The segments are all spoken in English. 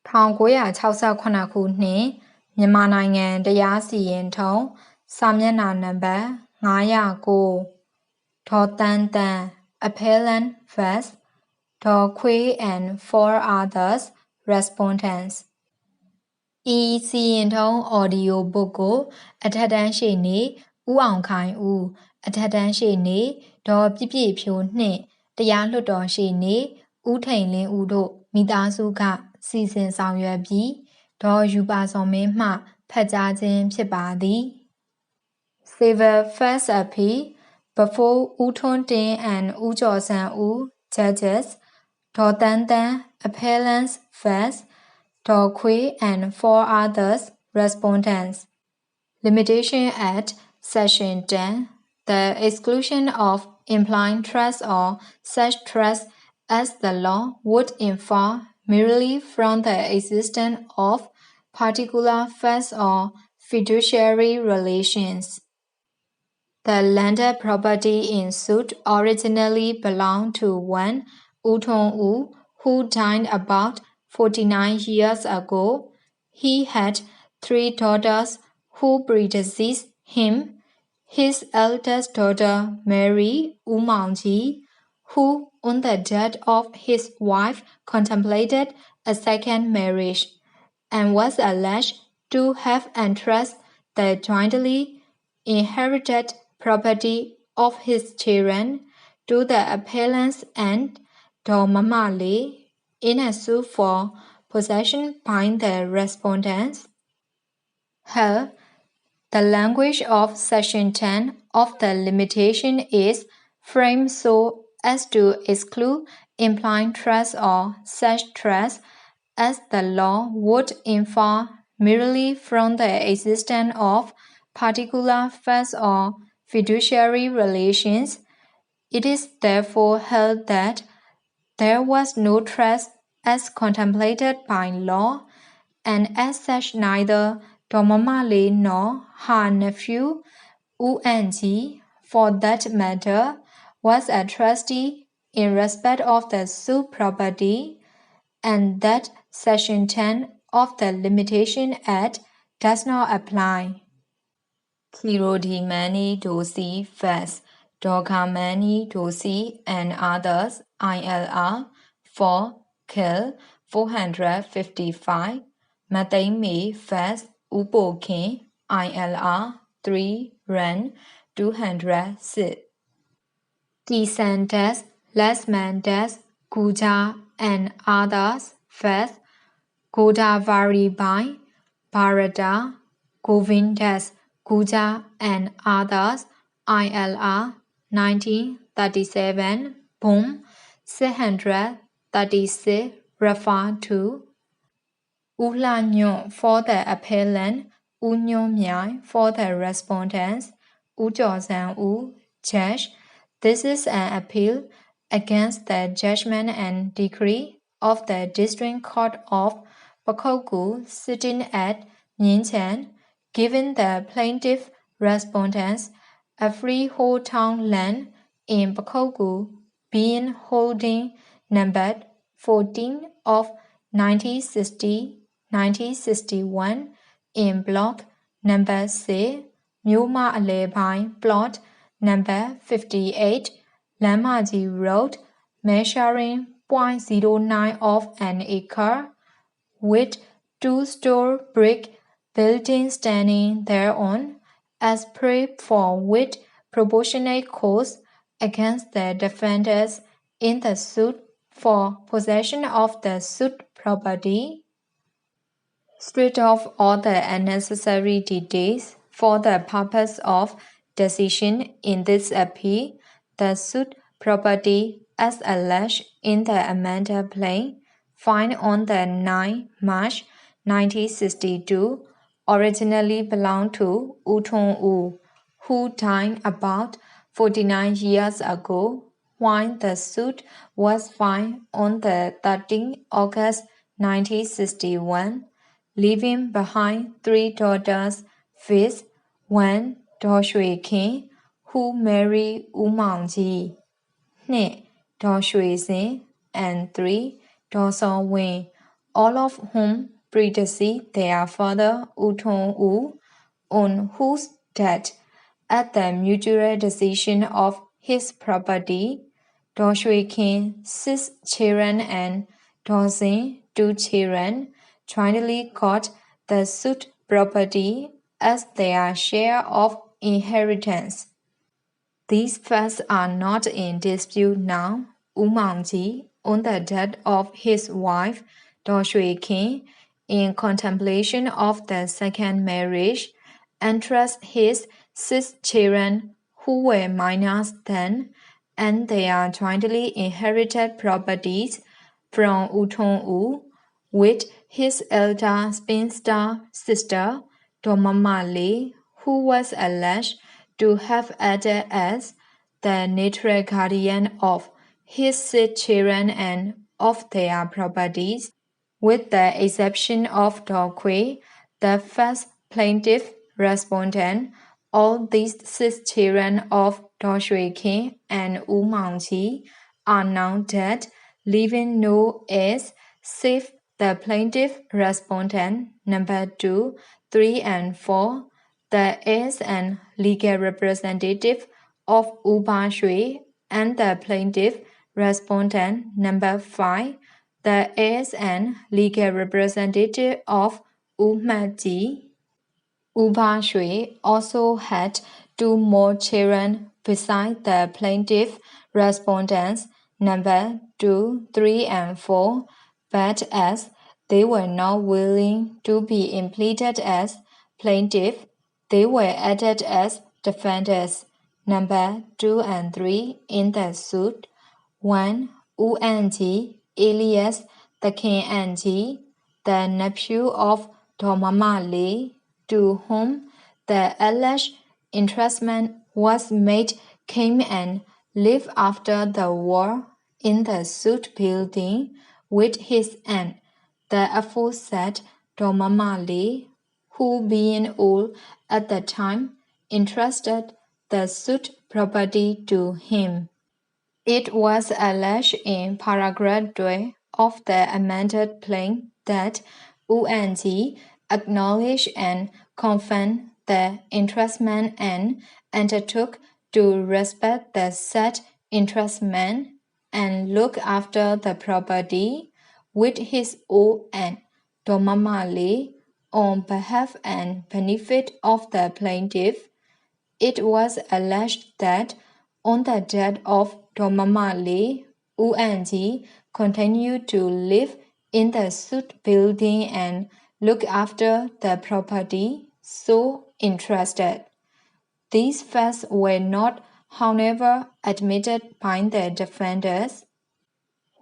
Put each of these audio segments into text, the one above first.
1968 ခုနှစ်မြန်မာနိုင်ငံတရားစီရင်ထုံးစာမျက်နှာနံပါတ်909ဒေါ်တန်းတန်း Appellant vs. ဒေါ်ခွေး and 4 others respondents ဤစီရင်ထုံး audio book ကိုအထက်တန်းရှေ့နေဦးအောင်ခိုင်ဦးအထက်တန်းရှေ့နေဒေါ်ပြည့်ပြည့်ဖြိုးနှင့်တရားလွှတ်တော်ရှေ့နေဦးထိန်လင်းဦးတို့မိသားစုကစီစဉ်ဆောင်ရွက်ပြီးဒေါ်ယူပါစော်မင်းမှဖတ်ကြားခြင်းဖြစ်ပါသည် Civil First Appeal before ဦးထွန်းတင် and ဦးကျော်ဆန်းဦး Judges ဒေါ်တန်းတန်း Appellants vs. ဒေါ်ခွေး and 4 others respondents Limitation Act Section 10 The exclusion of implying trust or such trust as the law would infer merely from the existence of particular facts or fiduciary relations. The landed property in suit originally belonged to one U Thong U who died about 49 years ago. He had 3 daughters who predeceased him. His eldest daughter Mary U Maungji, who on the death of his wife contemplated a second marriage and was alleged to have entrusted the jointly inherited property of his children to the appellants and Daw Mama Lee in a suit for possession by the respondents. Hell, the language of Section 10 of the limitation is framed so as to exclude implying trust or such trust as the law would infer merely from the existence of particular facts or fiduciary relations. It is therefore held that there was no trust as contemplated by law, and as such neither Daw Mama Lee nor her nephew U Ng, for that matter, was a trustee in respect of the suit property, and that Section 10 of the Limitation Act does not apply. Kirodi Mani Dosi vs. Doga Mani Dosi and others ILR 4 Kill 455 Mathaimei vs. Upo King ILR 3 Run 206 Descendants Lesmandas Guja and others vs. Godavari Bai Barada Govindas Guja and others ILR 1937 Boom 636 refer to Ula Nyon for the appellant, U Nyon Myai for the respondents, U Jiao Zhan U, Judge. This is an appeal against the judgment and decree of the District Court of Pakokku sitting at Ningqian, giving the plaintiff respondents a freehold town land in Pakokku being holding numbered 14 of 1960-1961 in block number 6, Myoma Alebai plot number 58, Lamaji Road, measuring 0.09 of an acre, with 2-story brick building standing thereon, as proof for which proportionate costs against the defendants in the suit for possession of the suit property. Stripped off all the unnecessary details for the purpose of decision in this appeal, the suit property as alleged in the amended plain filed on the 9 March 1962 originally belonged to U Thong U, who died about 49 years ago, while the suit was filed on the 13 August 1961, leaving behind 3 daughters, viz. 1. Daw Shwe King, who married U Maungji, 2. Daw Shwe Sin, and 3. Daw Saw Win, all of whom predeceased their father U Thong U, on whose death, at the mutual decision of his property, Daw Shwe Kin 6 children and Daw Sin 2 children jointly got the suit property as their share of inheritance. These facts are not in dispute now. U Maungji, on the death of his wife, Daw Shwe Kin, in contemplation of the second marriage, entrusts his 6 children who were minors then, and their jointly inherited properties from U Thong U, with his elder spinster sister, Daw Mama Lee, who was alleged to have acted as the natural guardian of his 6 children and of their properties, with the exception of Daw KHWE, the first plaintiff respondent. All these 6 children of Daw Shwe Kin and U Maungji are now dead, leaving no heirs save the plaintiff respondent number 2, 3, and 4, the heirs and legal representative of U Ba Shwe, and the plaintiff respondent number 5, the heirs and legal representative of U Mat Ji. U Ba Shwe also had 2 more children besides the plaintiff respondents number 2, 3, and 4, but as they were not willing to be impleaded as plaintiff, they were added as defendants number 2 and 3 in the suit. 1. U Anji, alias the King Anji, the nephew of Daw Mama Lee, to whom the alleged entrustment was made, came and lived after the war in the suit building with his aunt, the aforesaid Daw Mama Lee, who, being old at the time, entrusted the suit property to him. It was alleged in paragraph 12 of the amended plaint that U Anji acknowledged and confirmed the entrustment and undertook to respect the said entrustment and look after the property with his old aunt, Daw Mama Lee, on behalf and benefit of the plaintiff. It was alleged that on the death of Daw Mama Lee, U Anji continued to live in the suit building and look after the property so entrusted. These facts were not, however, admitted by the defendants.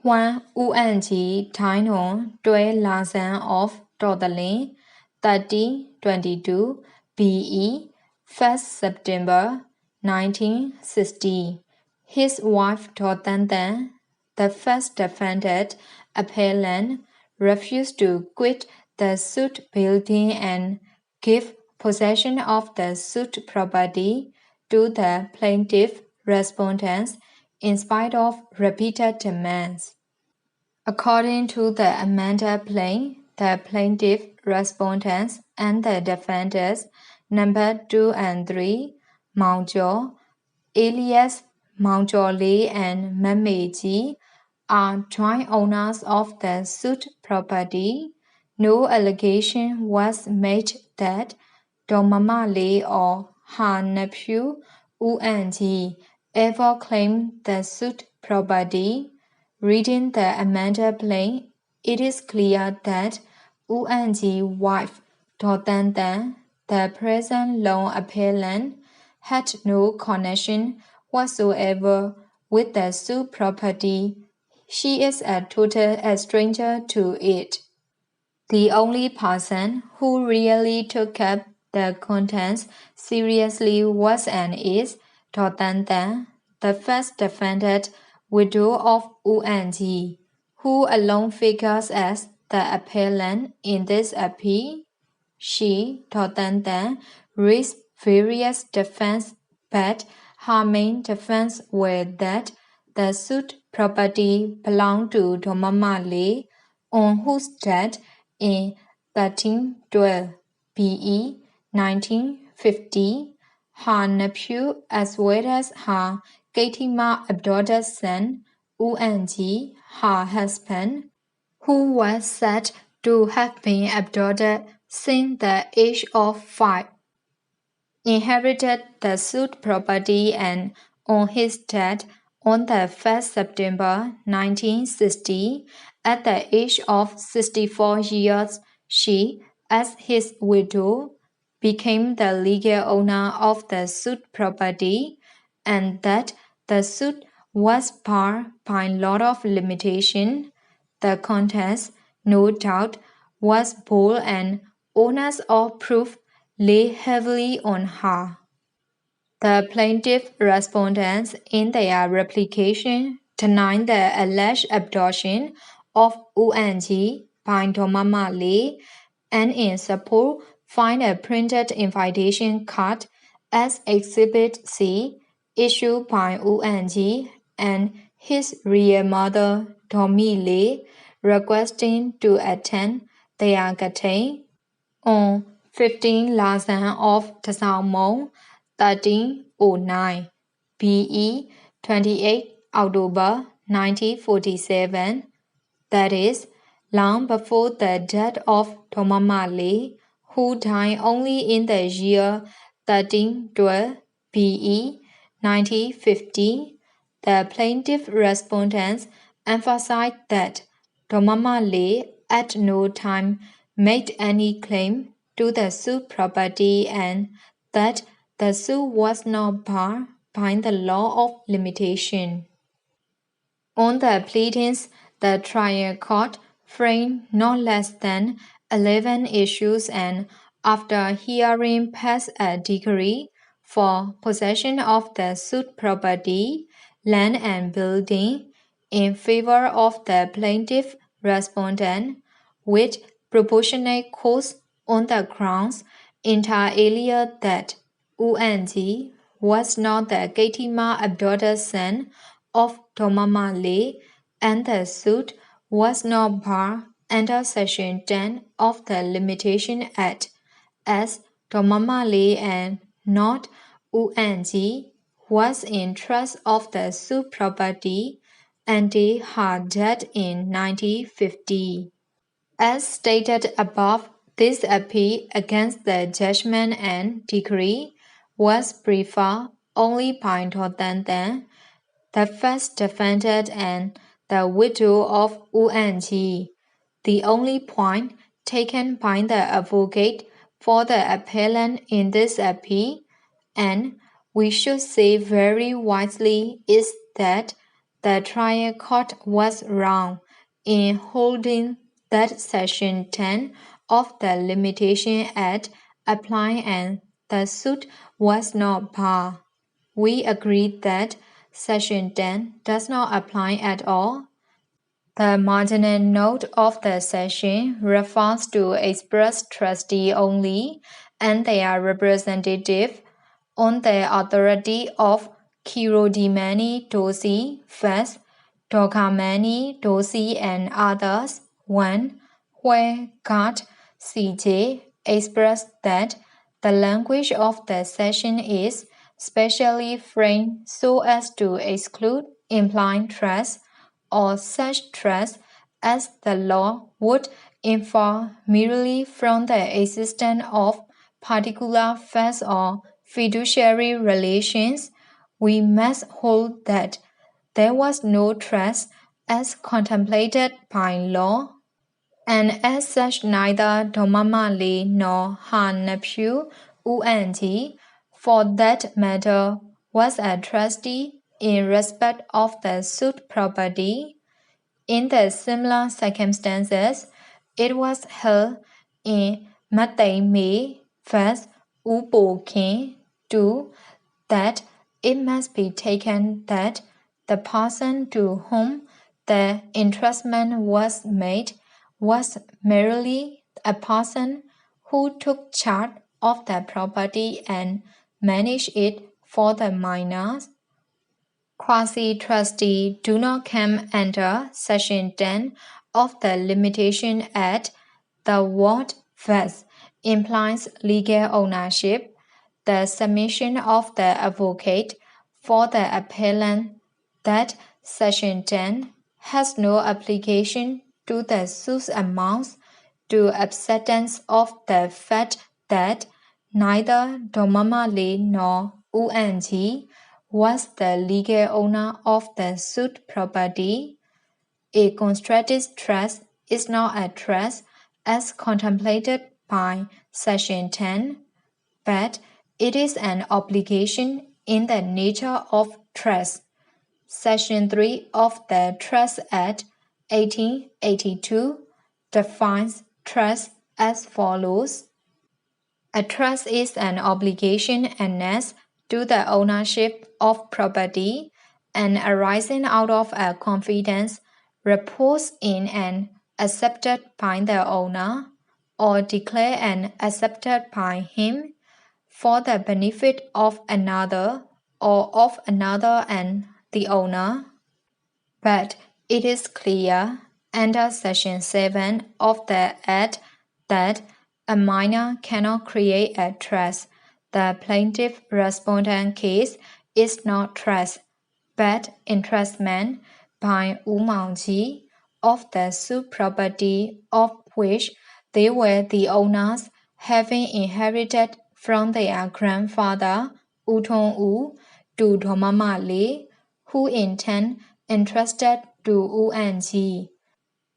When U Anji died on 12 Lasan of Tothalin, 1322 BE, 1st September 1960, his wife Daw Tan Tan, the first defendant appellant, refused to quit the suit building and give possession of the suit property to the plaintiff respondents in spite of repeated demands. According to the amended plaint, the plaintiff respondents and the defendants number 2 and 3, Maung Jaw, alias Maung Jaw Lee and Mat Mei Ji, are joint owners of the suit property. No allegation was made that Daw Mama Lee or her nephew U Anji ever claimed the suit property. Reading the amended plaint, it is clear that U Anji's wife, Daw Tan Tan, the present loan appellant, had no connection whatsoever with the suit property. She is a total stranger to it. The only person who really took up the contents seriously was and is Daw Tan Tan, the first defendant, widow of U Anji, who alone figures as the appellant in this appeal. She, Daw Tan Tan, raised various defenses, but her main defense were that the suit property belonged to Daw Mama Lee, on whose death in 1312 BE 1950, her nephew as well as her KHWE adopted son, UNG, her husband, who was said to have been abducted since the age of 5, inherited the suit property and on his death on the 1st September 1960, at the age of 64 years, she, as his widow, became the legal owner of the suit property, and that the suit was barred by law of limitation. The contest, no doubt, was bold and onus of proof lay heavily on her. The plaintiff respondents in their replication denied the alleged abduction of UNG by Burma Law and in support find a printed invitation card as Exhibit C issued by UNG and his real mother Dormi Law requesting to attend their gathering on 15 Lazan of Tasalmon 1309 BE 28 October 1947, that is, long before the death of Burma Law, who died only in the year 1312 BE 1950. The plaintiff respondents emphasized that Burma Law at no time made any claim to the suit property and that the suit was not barred by the law of limitation. On the pleadings, the trial court framed no less than 11 issues and, after hearing, passed a decree for possession of the suit property, land and building in favor of the plaintiff respondent, with proportionate costs on the grounds inter alia that UNG was not the KHWE adopted son of Burma Law and the suit was not barred under Section 10 of the Limitation Act, as Burma Law and not UNG was in trust of the suit property until her death in 1950. As stated above, this appeal against the judgment and decree was preferred only by Thotantan, the first defendant and the widow of UNG, the only point taken by the advocate for the appellant in this appeal, and we should say very wisely, is that the trial court was wrong in holding that Section 10 of the Limitation Act applied and the suit was not barred. We agree that Section 10 does not apply at all. The marginal note of the section refers to express trustee only and their representative on the authority of Kirodimani Dosi, Fest, Dokamani Dosi and others, when, where God, CJ, expressed that the language of the section is specially framed so as to exclude implied trust or such trust as the law would infer merely from the existence of particular facts or fiduciary relations. We must hold that there was no trust as contemplated by law, and as such neither Burma Law nor her nephew UNG, for that matter, was a trustee in respect of the suit property. In the similar circumstances, it was held in Matai May vs. Upo King 2 that it must be taken that the person to whom the entrustment was made was merely a person who took charge of the property and managed it for the minors. Quasi-trustee do not come under Section 10 of the Limitation Act, the word vest implies legal ownership. The submission of the advocate for the appellant that Section 10 has no application to the suit amounts to acceptance of the fact that neither Domamale nor UNG was the legal owner of the suit property. A constructive trust is not a trust as contemplated by Section 10, but it is an obligation in the nature of trust. Section 3 of the Trust Act 1882 defines trust as follows. A trust is an obligation annexed to the ownership of property and arising out of a confidence reposed in and accepted by the owner, or declared and accepted by him, for the benefit of another or of another and the owner. But it is clear under Section 7 of the Act that a minor cannot create a trust. The plaintiff respondent case is not trust, but entrustment by Umaoji of the suit property of which they were the owners, having inherited from their grandfather Utong to Domamale, who in turn entrusted to UNG.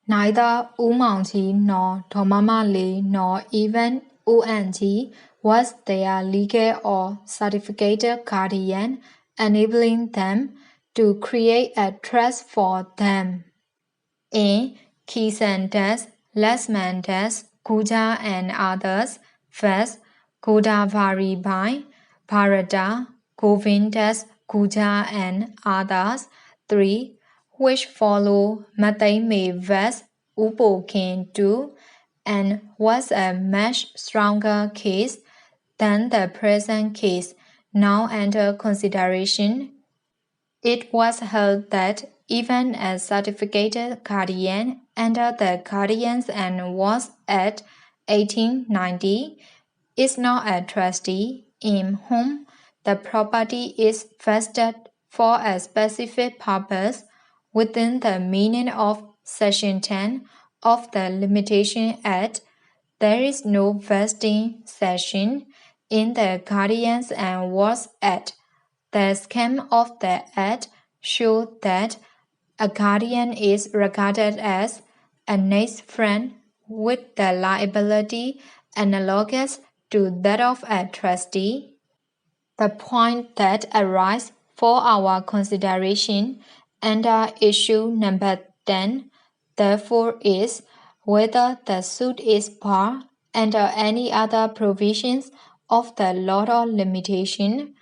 Neither Umaoji nor Domamale nor even UNG was their legal or certificated guardian, enabling them to create a trust for them. In Kisandas, Lesmandas, Guja and others, first Godavari by Bharata, Govindas, Guja and others, 3, which follow Mathaime Vest, Upokin 2, and was a much stronger case than the present case now under consideration. It was held that even a certificated guardian under the Guardians and Wards Act 1890 is not a trustee in whom the property is vested for a specific purpose within the meaning of Section 10 of the Limitation Act. There is no vesting section in the Guardians and Wards Act. The scheme of the Act shows that a guardian is regarded as a next friend with the liability analogous to that of a trustee. The point that arises for our consideration under issue number 10, therefore, is whether the suit is barred under any other provisions of the law of limitation.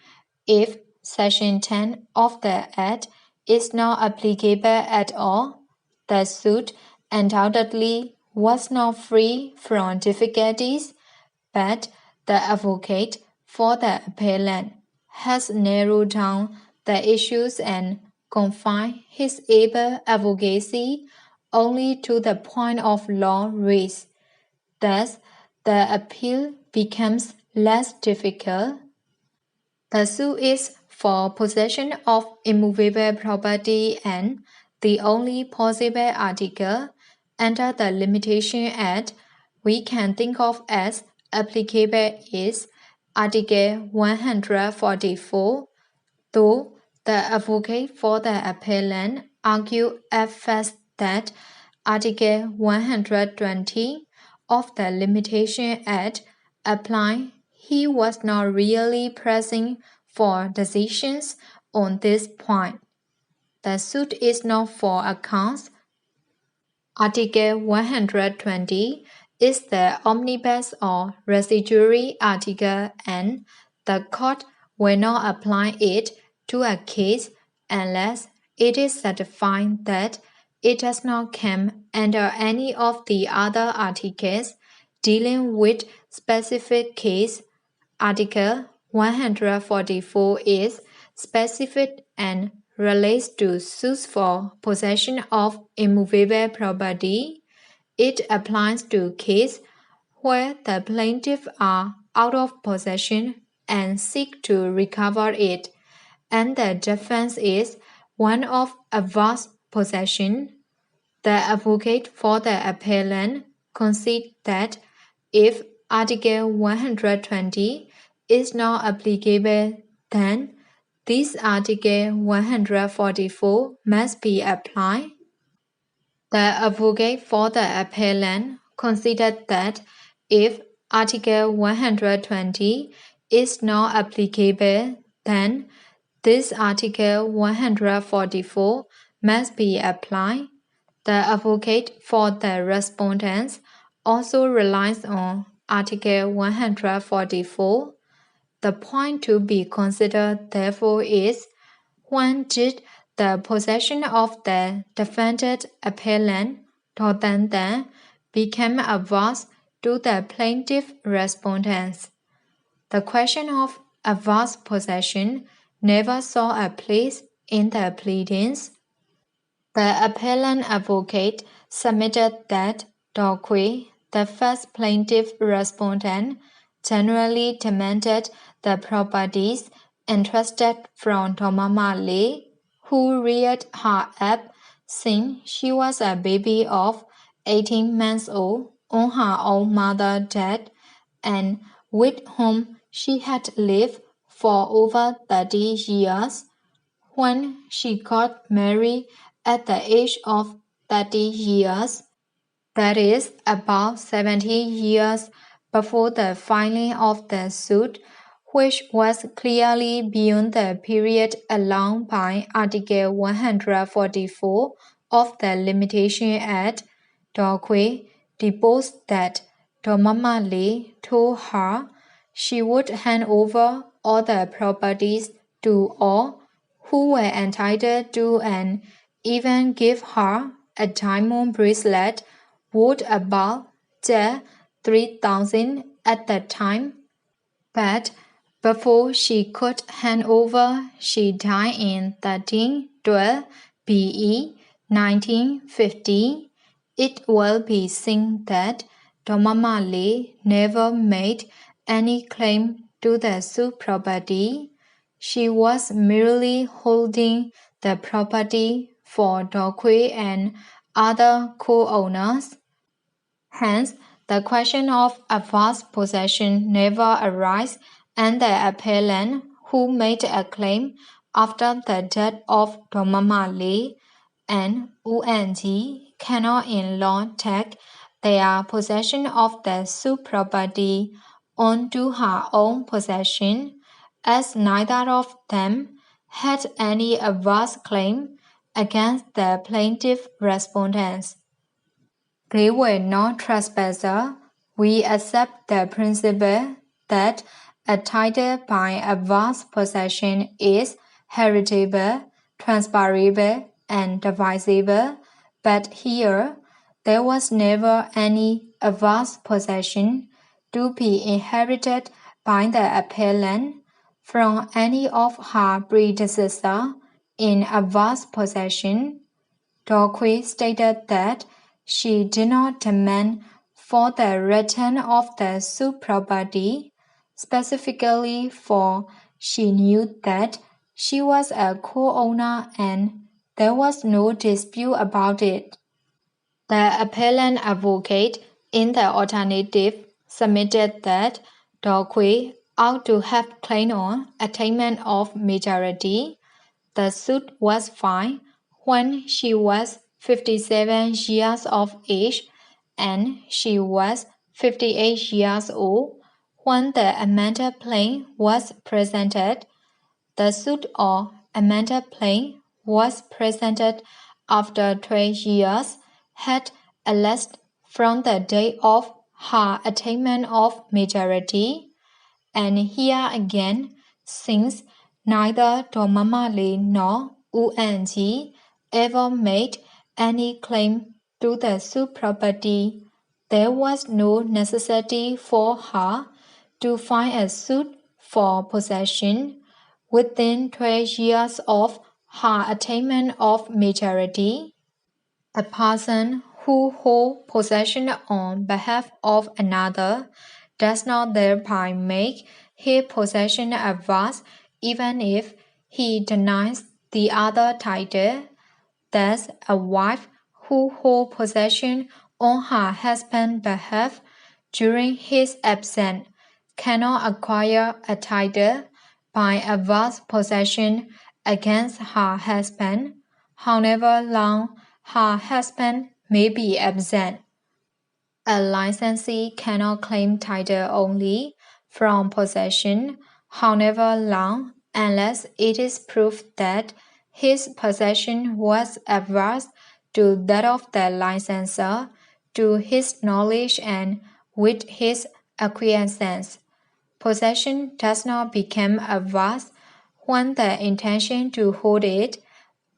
If Section 10 of the Act is not applicable at all, the suit undoubtedly was not free from difficulties, but the advocate for the appellant has narrowed down the issues and confined his able advocacy only to the point of law raised. Thus, the appeal becomes less difficult. The suit is for possession of immovable property, and the only possible article under the Limitation Act we can think of as applicable is Article 144, though the advocate for the appellant argued at first that Article 120 of the Limitation Act applied. He was not really pressing for decisions on this point. The suit is not for accounts. Article 120 is the omnibus or residuary article, and the court will not apply it to a case unless it is certified that it does not come under any of the other articles dealing with specific case. Article 144 is specific and relates to suits for possession of immovable property. It applies to cases where the plaintiffs are out of possession and seek to recover it, and the defense is one of adverse possession. The advocate for the appellant concedes that if Article 120 is not applicable, then this Article 144 must be applied. The advocate for the appellant considered that if Article 120 is not applicable, then this Article 144 must be applied. The advocate for the respondents also relies on Article 144. The point to be considered, therefore, is when did the possession of the defendant appellant become adverse to the plaintiff respondents. The question of adverse possession never saw a place in the pleadings. The appellant advocate submitted that KHWE, the first plaintiff respondent, generally demanded the properties entrusted from Mama Lee, who reared her up since she was a baby of 18 months old on her own mother's death, and with whom she had lived for over 30 years. When she got married at the age of 30 years, that is about 70 years before the filing of the suit, which was clearly beyond the period allowed by Article 144 of the Limitation Act, KHWE deposed that Mama Lee told her she would hand over all the properties to all who were entitled to and even give her a diamond bracelet worth about 3,000 at the time. But before she could hand over, she died in 1312 BE 1950. It will be seen that Mama Lee never made any claim to the suit property. She was merely holding the property for KHWE and other co-owners. Hence, the question of adverse possession never arises, and the appellant who made a claim after the death of Mama Lee and UNG cannot in law take their possession of the suit property onto her own possession, as neither of them had any adverse claim against the plaintiff respondents. They were not trespassers. We accept the principle that a title by adverse possession is heritable, transferable, and divisible, but here there was never any adverse possession to be inherited by the appellant from any of her predecessors in adverse possession. KHWE stated that she did not demand for the return of the suit property, specifically for she knew that she was a co-owner and there was no dispute about it. The appellant advocate, in the alternative, submitted that KHWE ought to have claimed on attainment of majority. The suit was filed when she was 57 years of age and she was 58 years old when the amended claim was presented. The suit or amended claim was presented after 12 years had elapsed from the date of her attainment of majority, and here again, since neither Mama Lee nor UNG ever made any claim to the suit property, there was no necessity for her to file a suit for possession within 12 years of her attainment of majority. A person who holds possession on behalf of another does not thereby make his possession adverse even if he denies the other title. Thus, a wife who holds possession on her husband's behalf during his absence cannot acquire a title by adverse possession against her husband, however long her husband may be absent. A licensee cannot claim title only from possession, however long, unless it is proved that his possession was adverse to that of the licensor, to his knowledge and with his acquiescence. Possession does not become adverse when the intention to hold it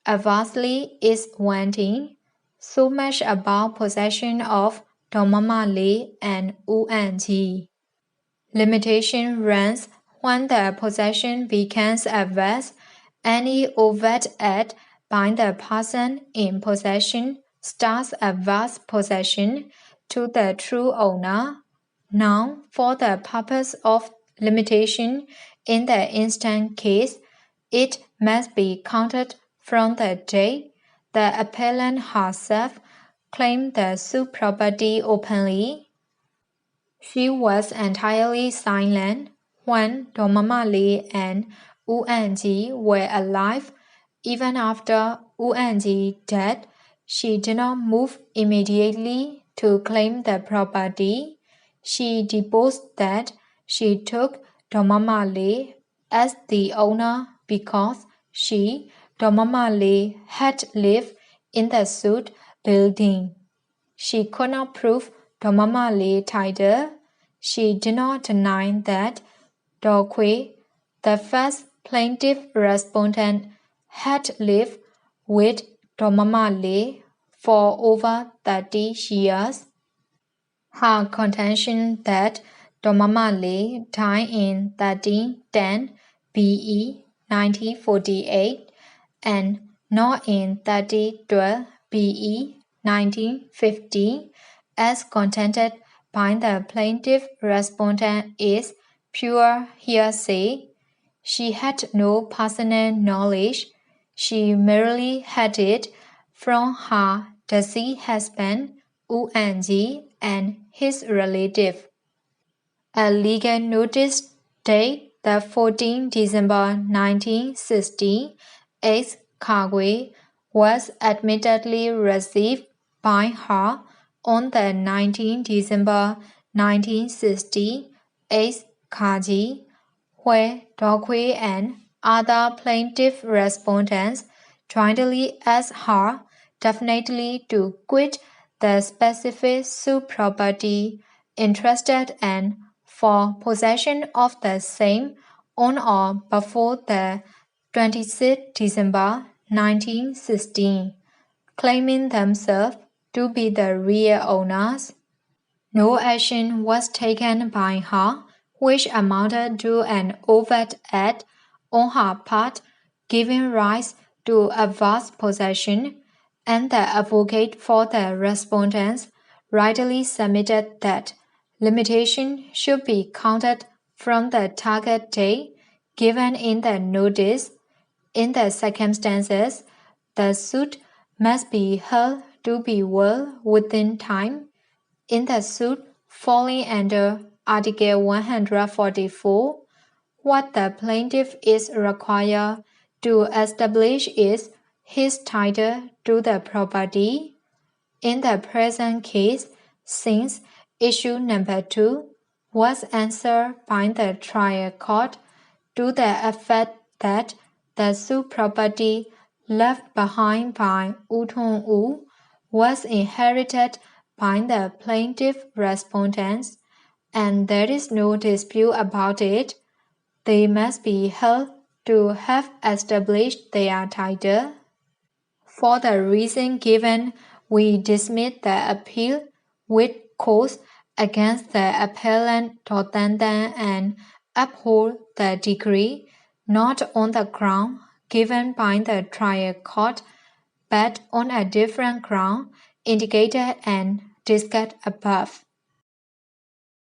adversely is wanting. So much about possession of Burma Law and UNG. Limitation runs when the possession becomes adverse. Any overt act by the person in possession starts adverse possession to the true owner. Now, for the purpose of limitation in the instant case, it must be counted from the day the appellant herself claimed the suit property openly. She was entirely silent when Burma Law and UNG were alive. Even after UNG dead, she did not move immediately to claim the property. She deposed that she took Burma Law as the owner because she, Burma Law, had lived in the suit building. She could not prove Burma Law title. She did not deny that KHWE, the first plaintiff respondent, had lived with Burma Law for over 30 years. Her contention that Burma Law died in 1310 BE 1948 and not in 1312 BE 1950 as contended by the plaintiff respondent is pure hearsay. She had no personal knowledge. She merely had it from her deceased husband, UNG, and his relative. A legal notice dated the 14th December 1960, ex KHWE, was admittedly received by her on the 19th December 1960, ex KHWE, where KHWE and other plaintiff respondents jointly asked her definitely to quit the specific suit property interested and for possession of the same on or before the 26th December 1916, claiming themselves to be the real owners. No action was taken by her, which amounted to an overt act on her part, giving rise to adverse possession, and the advocate for the respondents rightly submitted that limitation should be counted from the target date given in the notice. In the circumstances, the suit must be held to be well within time. In the suit falling under Article 144, what the plaintiff is required to establish is his title to the property. In the present case, since issue number 2 was answered by the trial court to the effect that the suit property left behind by U was inherited by the plaintiff respondents, and there is no dispute about it, they must be held to have established their title. For the reason given, we dismiss the appeal with cause against the appellant and uphold the decree, not on the ground given by the trial court but on a different ground indicated and discussed above.